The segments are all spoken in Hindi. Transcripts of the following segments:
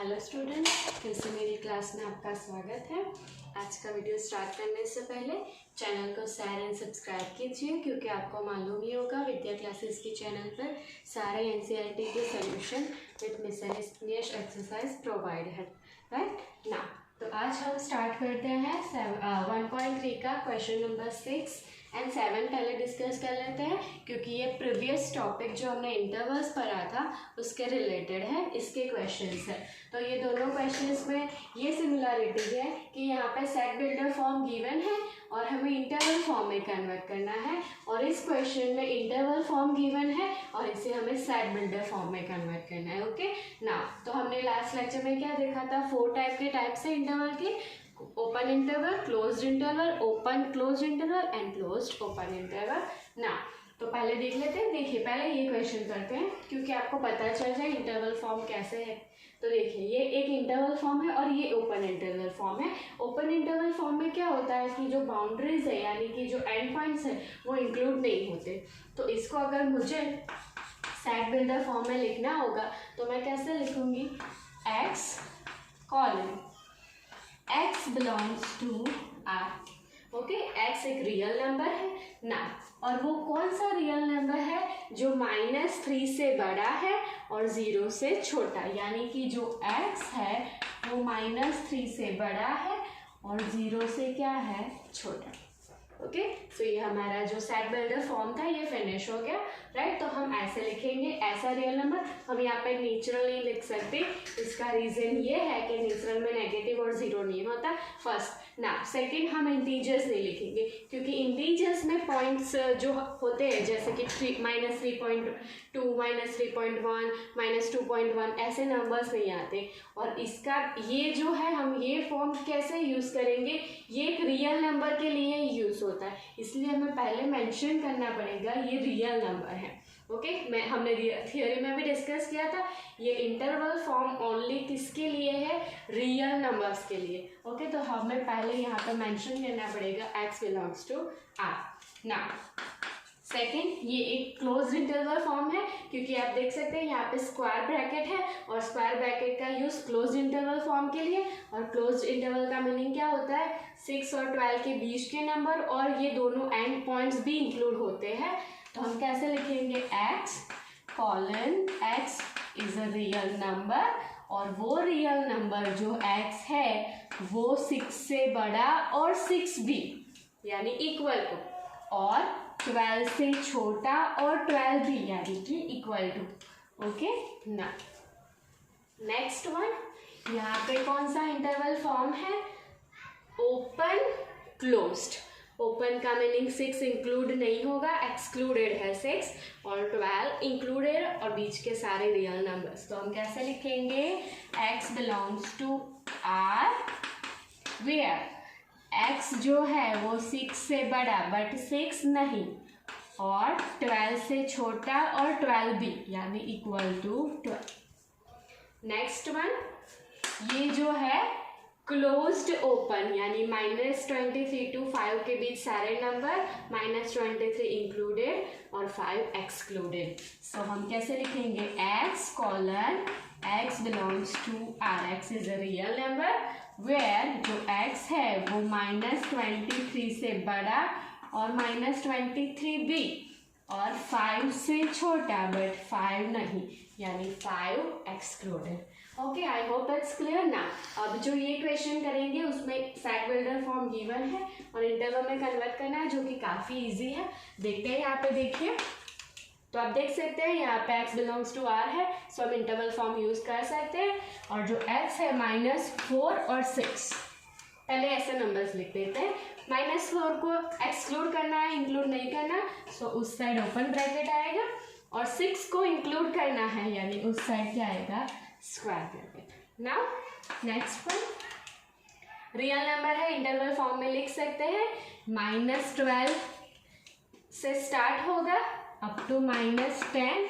हेलो स्टूडेंट्स, फिर से मेरी क्लास में आपका स्वागत है। आज का वीडियो स्टार्ट करने से पहले चैनल को शेयर एंड सब्सक्राइब कीजिए, क्योंकि आपको मालूम ही होगा विद्या क्लासेस के चैनल पर सारे एनसीईआरटी के solution with miscellaneous exercise provide है, राइट ना। तो आज हम स्टार्ट करते हैं 1.3 का क्वेश्चन नंबर 6 एंड 7 पहले डिस्कस कर लेते हैं, क्योंकि ये प्रीवियस टॉपिक जो हमने इंटरवल्स पढ़ा था उसके रिलेटेड है, इसके क्वेश्चंस है। तो ये दोनों क्वेश्चंस में ये सिमिलरिटी है कि यहाँ पे सेट बिल्डर फॉर्म गिवन है और हमें इंटरवल फॉर्म में कन्वर्ट करना है, और इस क्वेश्चन में इंटरवल फॉर्म गिवन है और इसे हमें सेट बिल्डर फॉर्म में कन्वर्ट करना है। ओके ना, तो हमने लास्ट लेक्चर में क्या देखा था, 4 टाइप के टाइप्स है इंटरवल के, open interval, closed interval, open closed interval and closed open interval ना। तो पहले देख लेते हैं। देखिए पहले ये क्वेश्चन करते हैं, क्योंकि आपको पता चल जाए इंटरवल फॉर्म कैसे है। तो देखिए ये एक इंटरवल फॉर्म है और ये ओपन इंटरवल फॉर्म है। ओपन इंटरवल फॉर्म में क्या होता है कि जो बाउंड्रीज है यानी कि जो एंड पॉइंट्स है वो इंक्लूड नहीं होते। तो इसको अगर मुझे सेट बिल्डर फॉर्म में लिखना होगा तो मैं कैसे लिखूंगी, x colon x belongs to R। Okay, x एक रियल नंबर है ना, और वो कौन सा रियल नंबर है जो -3 से बड़ा है और 0 से छोटा, यानी कि जो x है वो -3 से बड़ा है और 0 से क्या है, छोटा। ओके, सो ये हमारा जो सेट बिल्डर फॉर्म था ये फिनिश हो गया, राइट। तो हम ऐसे लिखेंगे, ऐसा रियल नंबर हम यहाँ पे नेचुरल नहीं लिख सकते। इसका रीजन ये है कि नेचुरल में नेगेटिव और 0 नहीं होता, फर्स्ट ना। सेकंड, हम इंटीजर्स नहीं लिखेंगे, क्योंकि इंटीजर्स में पॉइंट्स जो होते हैं जैसे कि -3.2, -3.1, -2.1 ऐसे नंबर्स नहीं आते। और इसका ये जो है, हम ये फॉर्म कैसे यूज़ करेंगे, ये एक रियल नंबर के लिए यूज़ होता है, इसलिए हमें पहले मेंशन करना पड़ेगा ये रियल नंबर है। ओके, हमने थियोरी में भी डिस्कस किया था, ये इंटरवल फॉर्म ओनली किसके लिए है, रियल नंबर्स के लिए। ओके, तो हमें पहले यहाँ पे मेंशन करना पड़ेगा x बिलोंग्स टू R ना। सेकेंड, ये एक क्लोज्ड इंटरवल फॉर्म है, क्योंकि आप देख सकते हैं यहाँ पे स्क्वायर ब्रैकेट है और स्क्वायर ब्रैकेट का यूज क्लोज्ड इंटरवल फॉर्म के लिए। और क्लोज्ड इंटरवल का मीनिंग क्या होता है, 6 और 12 के बीच के नंबर, और ये दोनों एंड पॉइंट्स भी इंक्लूड होते हैं। तो हम कैसे लिखेंगे, x colon x is a real number, और वो रियल नंबर जो x है वो 6 से बड़ा और 6 भी यानी इक्वल टू, और 12 से छोटा और 12 भी यानी कि इक्वल टू। ओके ना। नेक्स्ट वन, यहाँ पे कौन सा इंटरवल फॉर्म है, ओपन क्लोज्ड। ओपन का मीनिंग 6 इंक्लूड नहीं होगा, एक्सक्लूडेड है 6, और 12 इंक्लूडेड और बीच के सारे रियल नंबर्स। तो हम कैसे लिखेंगे, x belongs to R where x जो है वो 6 से बड़ा बट 6 नहीं, और 12 से छोटा और 12 भी यानी इक्वल टू 12। नेक्स्ट वन, ये जो है क्लोज्ड ओपन, यानी -23 to 5 के बीच सारे नंबर, -23 इंक्लूडेड और 5 एक्सक्लूडेड। सो हम कैसे लिखेंगे, x colon x belongs to R, x is a real number where जो x है वो -23 से बड़ा और -23 भी, और 5 से छोटा बट 5 नहीं यानी 5 excluded. Okay, I hope it's clear ना। अब जो ये क्वेश्चन करेंगे उसमें सेट बिल्डर फॉर्म गिवन है और इंटरवल में कन्वर्ट करना है, जो कि काफ़ी इजी है। देखते हैं यहाँ पे, देखिए तो आप देख सकते हैं यहाँ पे x बिलोंग्स टू R है, सो हम इंटरवल फॉर्म यूज़ कर सकते हैं। और जो x है -4 और 6, पहले ऐसे नंबर्स लिख देते हैं। -4 को एक्सक्लूड करना है, इंक्लूड नहीं करना, सो उस साइड ओपन ब्रैकेट आएगा, और 6 को इंक्लूड करना है यानी उस साइड क्या आएगा, square bracket. Now next one, real number है, इंटरवल फॉर्म में लिख सकते हैं, -12 से स्टार्ट होगा अप टू -10,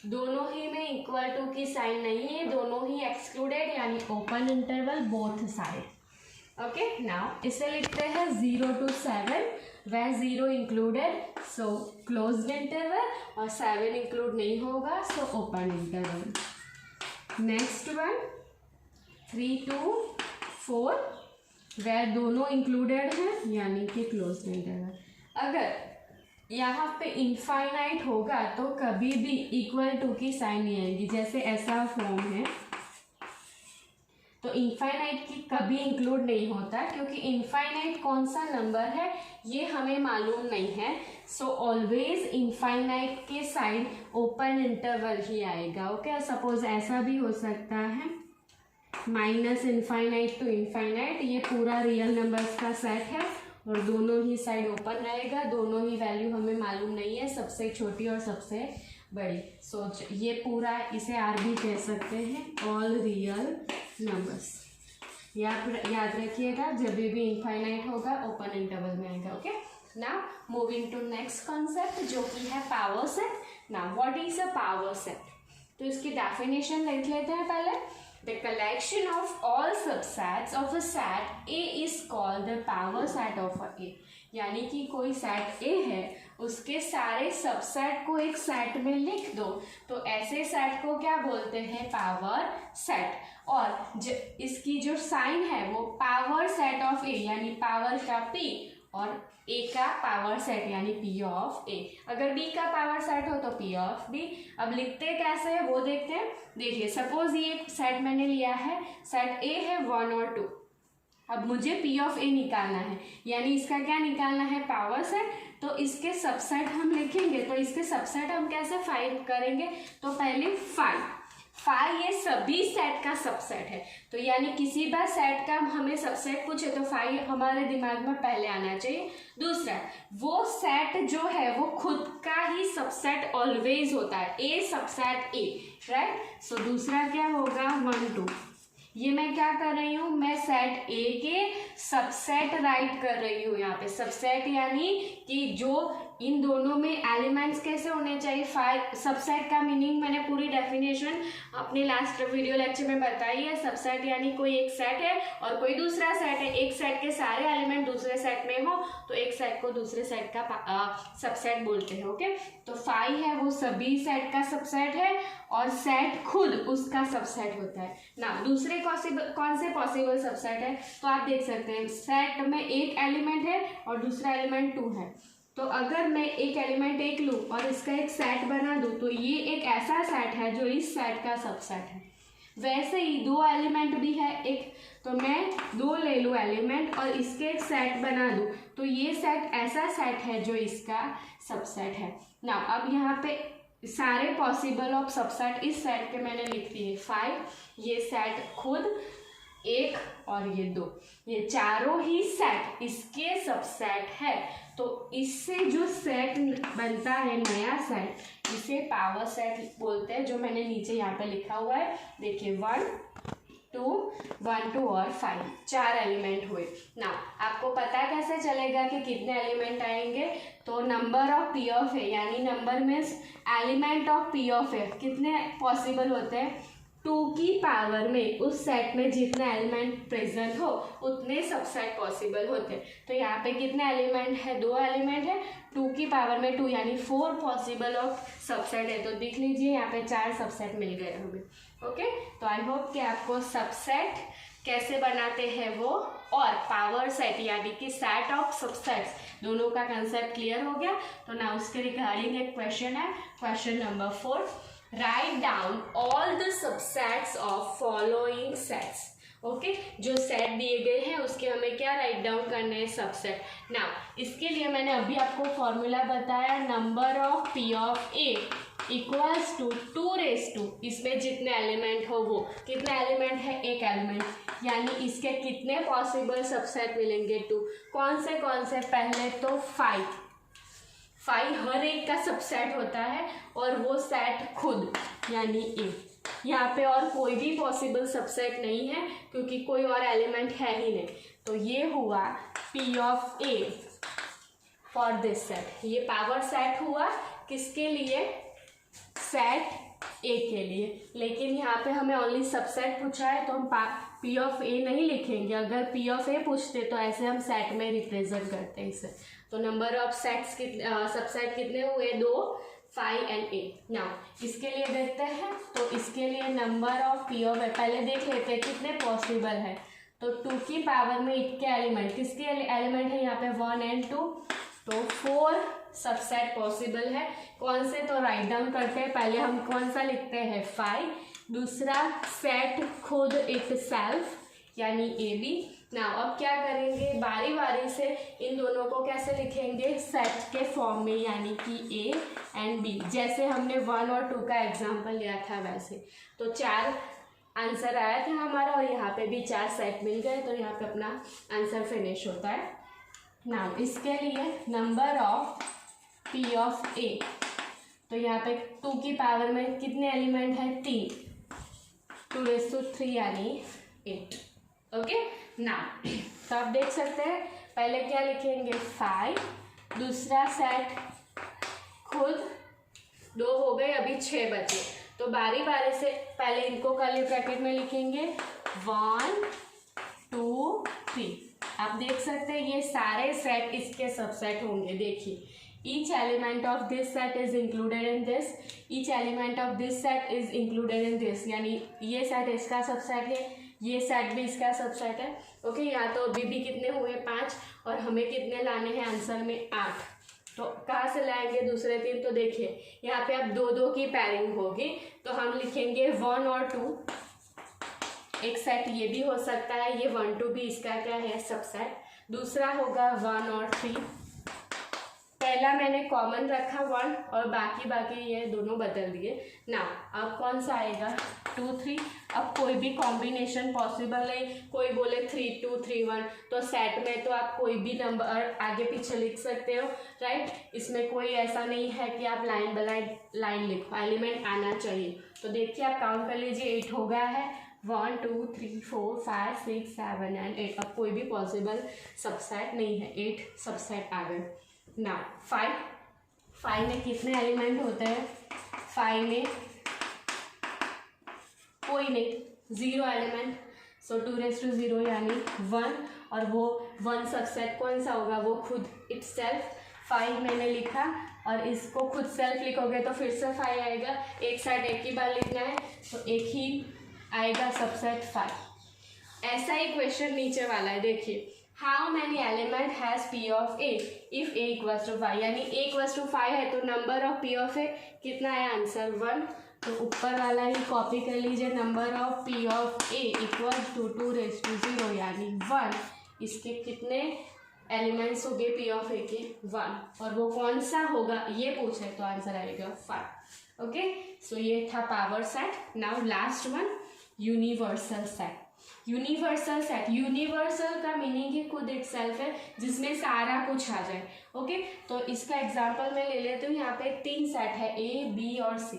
दोनों ही में इक्वल टू की साइन नहीं है, दोनों ही एक्सक्लूडेड यानी open interval both side. Okay, now इसे लिखते हैं 0 to 7, वह 0 इंक्लूडेड, सो क्लोज्ड इंटरवल, और 7 इंक्लूड नहीं होगा, so open interval. Next one, 3 to 4 वह दोनों इंक्लूडेड हैं यानी कि क्लोज्ड इंटरवल। अगर यहाँ पे इनफाइनाइट होगा तो कभी भी इक्वल टू की साइन नहीं आएगी, जैसे ऐसा फॉर्म है तो इनफाइनाइट की कभी इंक्लूड नहीं होता, क्योंकि इनफाइनाइट कौन सा नंबर है ये हमें मालूम नहीं है। सो ऑलवेज इनफाइनाइट के साइन ओपन इंटरवल ही आएगा। ओके, सपोज ऐसा भी हो सकता है माइनस इनफाइनाइट टू इनफाइनाइट, ये पूरा रियल नंबर्स का सेट है और दोनों ही साइड ओपन रहेगा, दोनों ही वैल्यू हमें मालूम नहीं है, सबसे छोटी और सबसे बड़ी। सो ये पूरा इसे आर भी कह सकते हैं, ऑल रियल नंबर्स। याद रखिएगा, जब भी इनफाइनाइट होगा ओपन इंटरवल में आएगा। Okay, now moving to next concept जो कि है power set. Now what is a power set? तो इसकी डेफिनेशन लिख लेते हैं पहले। The collection of all subsets of a set A is called the power set of a A। यानी कि कोई सेट A है, उसके सारे सबसेट को एक सेट में लिख दो तो ऐसे सेट को क्या बोलते हैं? Power set. और इसकी जो साइन है वो पावर सेट ऑफ A यानी पावर का P और A का पावर सेट यानी P ऑफ A। अगर B का पावर सेट हो तो P ऑफ B। अब लिखते कैसे है वो देखते हैं। देखिए, सपोज ये सेट मैंने लिया है, सेट A है 1 और 2। अब मुझे P ऑफ A निकालना है, यानी इसका क्या निकालना है? Power set. तो इसके सबसेट हम लिखेंगे, तो इसके सबसेट हम कैसे फाइंड करेंगे? तो पहले फाइव ये सभी सेट का सबसेट है, तो यानी किसी बार सेट का हमें सबसेट पूछे तो फाइव हमारे दिमाग में पहले आना चाहिए। दूसरा, वो सेट जो है वो खुद का ही सबसेट ऑलवेज होता है, ए सबसेट ए, राइट। सो दूसरा क्या होगा? 1 2। ये मैं क्या कर रही हूँ? मैं सेट ए के सबसेट राइट कर रही हूँ यहाँ पे। सबसेट यानी कि जो इन दोनों में एलिमेंट्स कैसे होने चाहिए। फाइव सबसेट का मीनिंग मैंने पूरी डेफिनेशन अपने लास्ट वीडियो लेक्चर में बताई है। सबसेट यानी कोई एक सेट है और कोई दूसरा सेट है, एक सेट के सारे एलिमेंट दूसरे सेट में हो तो एक सेट को दूसरे सेट का सबसेट बोलते हैं। ओके, तो फाइव है वो सभी सेट का सबसेट है और सेट खुद उसका सबसेट होता है ना। दूसरे कौन से पॉसिबल सबसेट है? तो आप देख सकते हैं सेट में एक एलिमेंट है और दूसरा एलिमेंट 2 है। तो अगर मैं एक एलिमेंट 1 लूँ और इसका एक सेट बना दूँ तो ये एक ऐसा सेट है जो इस सेट का सबसेट है। वैसे ही 2 एलिमेंट भी है एक, तो मैं 2 ले लूँ एलिमेंट और इसके एक सेट बना दूँ तो ये सेट ऐसा सेट है जो इसका सबसेट है ना। अब यहाँ पे सारे पॉसिबल ऑफ सबसेट इस सेट के मैंने लिख दिए। 5 ये सेट खुद, 1 और ये 2, ये चारों ही सेट इसके सबसेट है। तो इससे जो सेट बनता है नया सेट, इसे पावर सेट बोलते हैं, जो मैंने नीचे यहाँ पे लिखा हुआ है। देखिए 1 2 और 5 4 एलिमेंट हुए ना। आपको पता कैसे चलेगा कि कितने एलिमेंट आएंगे? तो number of P of A यानी number means element of P of A कितने पॉसिबल होते हैं? 2 की पावर में उस सेट में जितने एलिमेंट प्रेजेंट हो उतने सबसेट पॉसिबल होते हैं। तो यहाँ पे कितने एलिमेंट है? 2 एलिमेंट है, 2 की पावर में 2 यानी 4 पॉसिबल ऑफ सबसेट है। तो देख लीजिए यहाँ पे 4 सबसेट मिल गए हमें। ओके, तो आई होप कि आपको सबसेट कैसे बनाते हैं वो और पावर सेट यानी कि सेट ऑफ सबसेट्स दोनों का कंसेप्ट क्लियर हो गया। तो ना उसके रिगार्डिंग एक क्वेश्चन है, question number 4। Write down all the subsets of following sets. Okay, जो सेट दिए गए हैं उसके हमें क्या राइट डाउन करने हैं? सबसेट। नाउ इसके लिए मैंने अभी आपको फॉर्मूला बताया, number of P of A equals to 2 इसमें जितने एलिमेंट हो वो कितने एलिमेंट है? एक एलिमेंट, यानी इसके कितने पॉसिबल सबसेट मिलेंगे? 2। कौन से? पहले तो 5 हर एक का सबसेट होता है और वो सेट खुद यानी A। यहाँ पे और कोई भी पॉसिबल सबसेट नहीं है क्योंकि कोई और एलिमेंट है ही नहीं। तो ये हुआ P of A for this set. ये पावर सेट हुआ किसके लिए? सेट A के लिए। लेकिन यहाँ पे हमें ओनली सबसेट पूछा है तो हम P ऑफ A नहीं लिखेंगे। अगर P ऑफ A पूछते तो ऐसे हम सेट में रिप्रेजेंट करते हैं इसे। तो नंबर ऑफ सेट्स सबसेट कितने हुए? 2। 5 and 8। नाउ इसके लिए देखते हैं, तो इसके लिए नंबर ऑफ पी ऑफ ए पहले देख लेते हैं कितने पॉसिबल है। तो 2 की पावर में 8 के एलिमेंट, किसके एलिमेंट है यहाँ पे 1 and 2, तो 4 सबसेट पॉसिबल है। कौन से, तो राइट डाउन करते हैं। पहले हम कौन सा लिखते हैं 5, दूसरा सेट खुद इट सेल्फ यानी ए बी। नाउ अब क्या करेंगे, बारी बारी से इन दोनों को कैसे लिखेंगे, सेट के फॉर्म में यानी कि ए एंड बी, जैसे हमने 1 और 2 का एग्जाम्पल लिया था वैसे। तो 4 आंसर आया था हमारा और यहाँ पे भी 4 सेट मिल गए, तो यहाँ पे अपना आंसर फिनिश होता है। नाउ इसके लिए नंबर ऑफ पी ऑफ ए, तो यहाँ पे 2 की पावर में कितने एलिमेंट है 3, 2⁻³ यानी 8। ओके नाउ तो आप देख सकते हैं पहले क्या लिखेंगे 5, दूसरा सेट खुद 2 हो गए, अभी 6 बचे। तो बारी बारी से पहले इनको कर्ली ब्रैकेट में लिखेंगे 1 2 3। आप देख सकते हैं ये सारे सेट इसके सबसेट होंगे। देखिए each element of this set is included in this, each element of this set is included in this, यानी ये सेट इसका सबसेट है, ये सेट भी इसका सबसेट है। ओके यहाँ तो अभी भी कितने हुए 5 और हमें कितने लाने हैं आंसर में 8। तो कहाँ से लाएंगे दूसरे 3, तो देखिए यहाँ पे अब 2-2 की पैरिंग होगी, तो हम लिखेंगे 1 और 2। एक सेट ये भी हो सकता है, ये 1 2 भी इसका क्या है सबसेट। दूसरा होगा 1 और 3, पहला मैंने कॉमन रखा 1 और बाकी ये दोनों बदल दिए। ना अब कौन सा आएगा 2 3। अब कोई भी कॉम्बिनेशन पॉसिबल नहीं, कोई बोले 3 2 3 1, तो सेट में तो आप कोई भी नंबर आगे पीछे लिख सकते हो राइट। इसमें कोई ऐसा नहीं है कि आप लाइन बाय लाइन लिखो, एलिमेंट आना चाहिए। तो देखिए आप काउंट कर लीजिए 8 हो गया है, 1 2 3 4 5 6 7 and 8। अब कोई भी पॉसिबल सबसेट नहीं है, 8 सबसेट आ गए। ना 5 में कितने एलिमेंट होते हैं, 5 में कोई नहीं, 0 एलिमेंट, सो 2⁻0 यानी 1, और वो 1 सबसेट कौन सा होगा, वो खुद इटसेल्फ। 5 मैंने लिखा और इसको खुद सेल्फ लिखोगे तो फिर से 5 आएगा, एक साइड एक ही बार लिखना है तो एक ही आएगा सबसेट 5। ऐसा ही क्वेश्चन नीचे वाला है, देखिए how many element has P of A if A equals to 5, यानी ए इक्वल्स टू 5 है तो number of P of A कितना है आंसर 1। तो ऊपर वाला ही कॉपी कर लीजिए, number of P of A equals to 2⁻0 यानी 1। इसके कितने एलिमेंट्स हो गए पी ऑफ ए के 1, और वो कौन सा होगा ये पूछे तो आंसर आएगा 5। ओके सो ये था power set. Now last one universal set. Universal set, universal का मीनिंग ही खुद इटसेल्फ है जिसमें सारा कुछ आ जाए। ओके तो इसका एग्जांपल मैं ले लेती हूँ। यहाँ पे 3 सेट है ए बी और सी,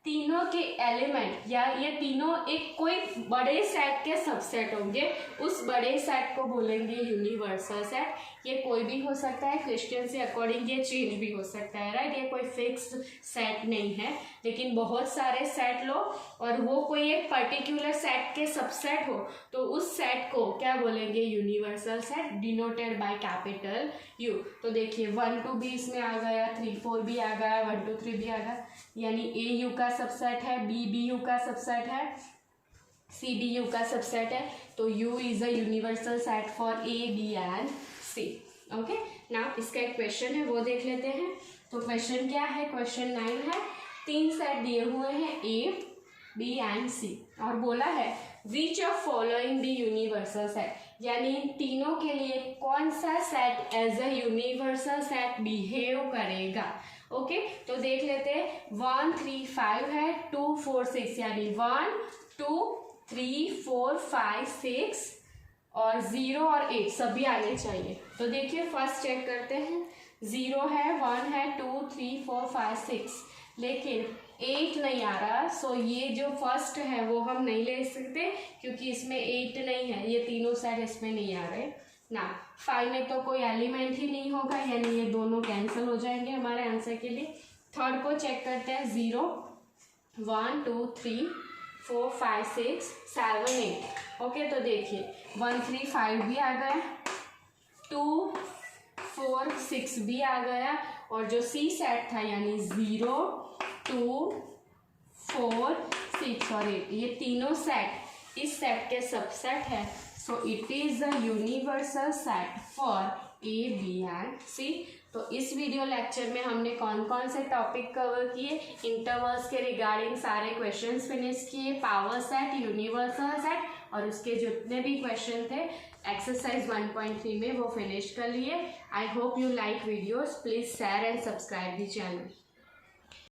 तीनों के एलिमेंट या ये तीनों एक कोई बड़े सेट के सबसेट होंगे, उस बड़े सेट को बोलेंगे यूनिवर्सल सेट। ये कोई भी हो सकता है, क्वेश्चन से अकॉर्डिंग ये चेंज भी हो सकता है राइट। ये कोई फिक्स्ड सेट नहीं है, लेकिन बहुत सारे सेट लो और वो कोई एक पर्टिकुलर सेट के सबसेट हो तो उस सेट को क्या बोलेंगे universal set, denoted by capital you. तो देखिए 1 2 भी इसमें आ गया, 3 4 भी आ गया, 1 2 3 भी आ गया, यानी ए यू का सबसेट है, बी बी यू का सबसेट है, सी बी यू का सबसेट है। तो U is a universal set for A B and C. Okay now इसका एक क्वेश्चन है वो देख लेते हैं। तो क्वेश्चन क्या है, क्वेश्चन 9 है। 3 सेट दिए हुए हैं ए बी एंड सी और बोला है which of following be universal set, यानी इन तीनों के लिए कौन सा set as a universal set behave करेगा। ओके तो देख लेते हैं 1 3 5 है, 2 4 6 यानी 1 2 3 4 5 6 और 0 और 8 सभी आने चाहिए। तो देखिए फर्स्ट चेक करते हैं, 0 है, 1 है, 2 3 4 5 6, लेकिन 8 नहीं आ रहा। सो ये जो फर्स्ट है वो हम नहीं ले सकते क्योंकि इसमें 8 नहीं है, ये तीनों सेट इसमें नहीं आ रहे ना। 5 में तो कोई एलिमेंट ही नहीं होगा, यानी ये दोनों कैंसिल हो जाएंगे हमारे आंसर के लिए। थर्ड को चेक करते हैं, 0 1 2 3 4 5 6 7 8। ओके तो देखिए 1 3 5 भी आ गया, 2 4 6 भी आ गया और जो सी सेट था यानी 0, 2, 4, 6 और 8, ये तीनों सेट इस सेट के सबसेट है। So it is a universal set for A, B and C. तो इस वीडियो लेक्चर में हमने कौन कौन से टॉपिक कवर किए, इंटरवल्स के रिगार्डिंग सारे क्वेश्चंस फिनिश किए, पावर सेट, यूनिवर्सल सेट और उसके जितने भी क्वेश्चन थे एक्सरसाइज 1.3 में वो फिनिश कर लिए। I hope you like videos, please share and subscribe the channel.